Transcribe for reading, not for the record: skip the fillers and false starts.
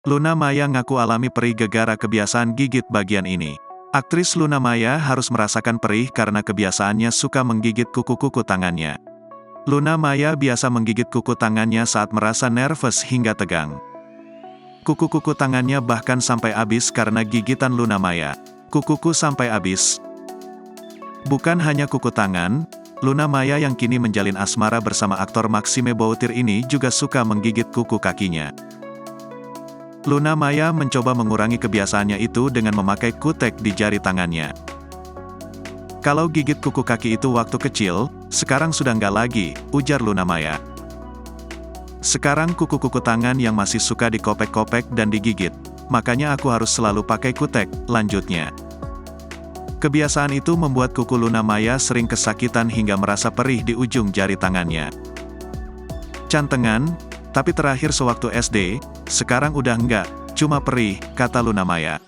Luna Maya ngaku alami perih gegara kebiasaan gigit bagian ini. Aktris Luna Maya harus merasakan perih karena kebiasaannya suka menggigit kuku-kuku tangannya. Luna Maya biasa menggigit kuku tangannya saat merasa nervous hingga tegang. Kuku-kuku tangannya bahkan sampai habis karena gigitan Luna Maya. Kukuku sampai habis. Bukan hanya kuku tangan, Luna Maya yang kini menjalin asmara bersama aktor Maxime Boutir ini juga suka menggigit kuku kakinya. Luna Maya mencoba mengurangi kebiasaannya itu dengan memakai kutek di jari tangannya. Kalau gigit kuku kaki itu waktu kecil, sekarang sudah nggak lagi, ujar Luna Maya. Sekarang kuku-kuku tangan yang masih suka dikopek-kopek dan digigit, makanya aku harus selalu pakai kutek, lanjutnya. Kebiasaan itu membuat kuku Luna Maya sering kesakitan hingga merasa perih di ujung jari tangannya. Cantengan, tapi terakhir sewaktu SD, sekarang udah enggak, cuma perih, kata Luna Maya.